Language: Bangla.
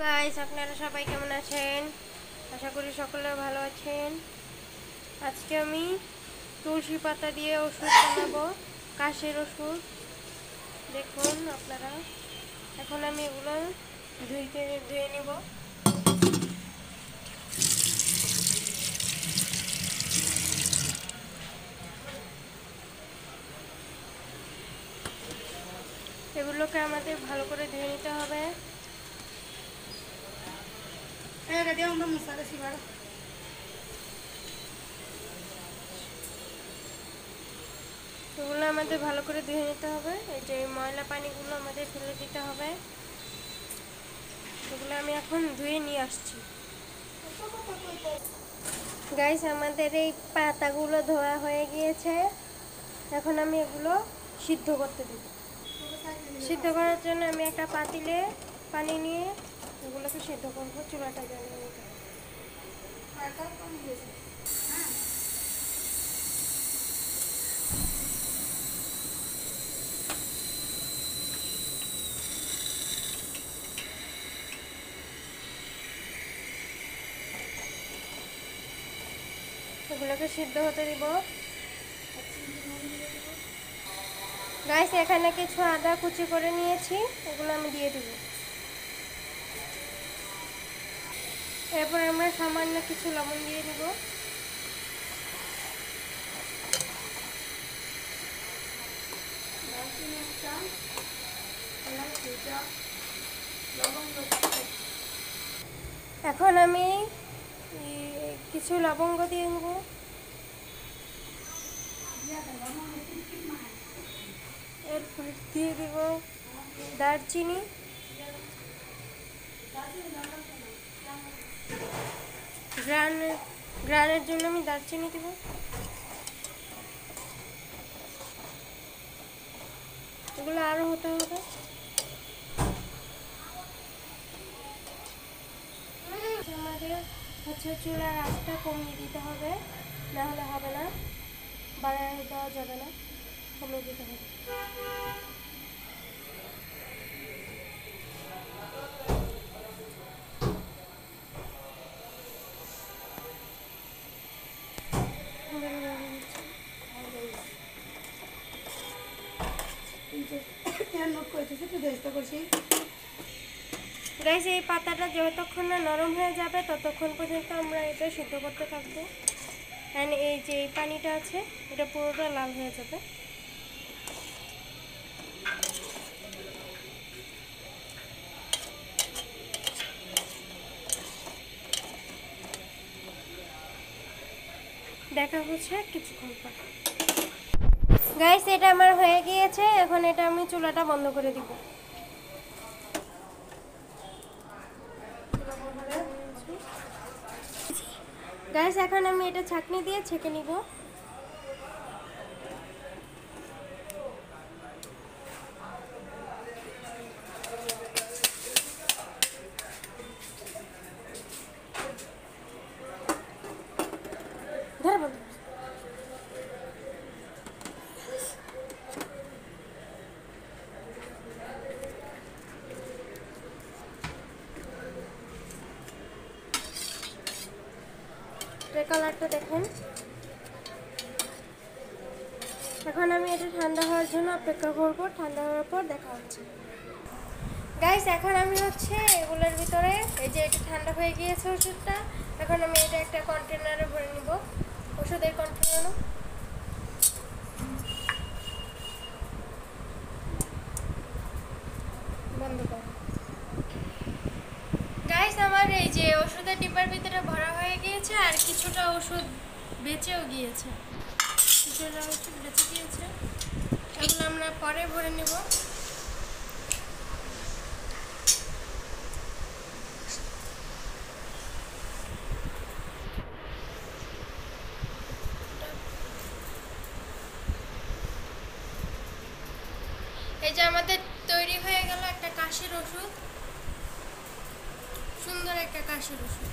গাইস, আপনারা সবাই কেমন আছেন? আশা করি সকলে ভালো আছেন। আজকে আমি তুলসী পাতা দিয়ে ওষুধ বানাবো, কাশির ওষুধ। দেখুন আপনারা, এখন আমি এগুলো ধুয়ে নিব। এগুলোকে আমাদের ভালো করে ধুয়ে নিতে হবে। এগুলো আমাদের ভালো করে ধুয়ে নিতে হবে। এই যে ময়লা পানিগুলো আমাদের ফেলে দিতে হবে। এগুলো আমি এখন ধুয়ে নিয়ে আসছি। গাইস, আমাদের এই পাতাগুলো ধোয়া হয়ে গিয়েছে। এখন আমি এগুলো সিদ্ধ করতে দেব। সিদ্ধ করার জন্য আমি একটা পাতিলে পানি নিয়ে এগুলোকে সিদ্ধ করবো। চুলাটা জ্বালিয়ে নিতে হবে। এগুলোকে সিদ্ধ হতে দিব। গাইস, এখানে কিছু আদা কুচি করে নিয়েছি, এগুলো আমি দিয়ে দিব। এরপর আমরা সামান্য কিছু লবণ দিয়ে দিব। এখন আমি কিছু লবঙ্গ দিয়ে দেব। এরপর দিয়ে দিব দারচিনি, গ্রানের জন্য আমি দারচিনি দিব। এগুলো আরও হতে হবে। আমাদের চুলার আঁচটা কমিয়ে দিতে হবে, না হলে হবে না, বাড়ায় দেওয়া যাবে না, কমিয়ে দিতে হবে। গাইস, এই পাতাটা যতক্ষণ না নরম হয়ে যাবে ততক্ষণ পর্যন্ত আমরা এটা সিদ্ধ করতে থাকবো। অ্যান্ড এই যে এই পানিটা আছে এটা পুরোটা লাল হয়ে যাবে। দেখা হচ্ছে কিছুক্ষণ পর। গাইস, এটা আমার হয়ে গিয়েছে। এখন এটা আমি চুলাটা বন্ধ করে দিব। গাইস, এখন আমি এটা ছাঁকনি দিয়ে ছেঁকে নিব। কালারটা দেখেন। এখন আমি এটা ঠান্ডা হওয়ার জন্য অপেক্ষা করবো। ঠান্ডা হওয়ার পর দেখা হচ্ছে। গাইস, এখন আমি এগুলোর ভিতরে এই যে এটা ঠান্ডা হয়ে গিয়েছে ওষুধটা। এখন আমি এটা একটা কন্টেনারে ভরে নিব, ওষুধের কন্টেনারে। বন্ধ কর। গাইস, আমার এই যে ওষুধের ডিব্বার ভিতরে ভরা হয়ে গিয়েছে, আর কিছুটা ওষুধ বেঁচেও গিয়েছে। কিছুটা ওষুধ বেঁচে গিয়েছে, এগুলো আমরা পরে ভরে নেব। এই যে আমাদের তৈরি হয়ে গেল একটা কাশির ওষুধ, সুন্দর একটা কাশির ওষুধ।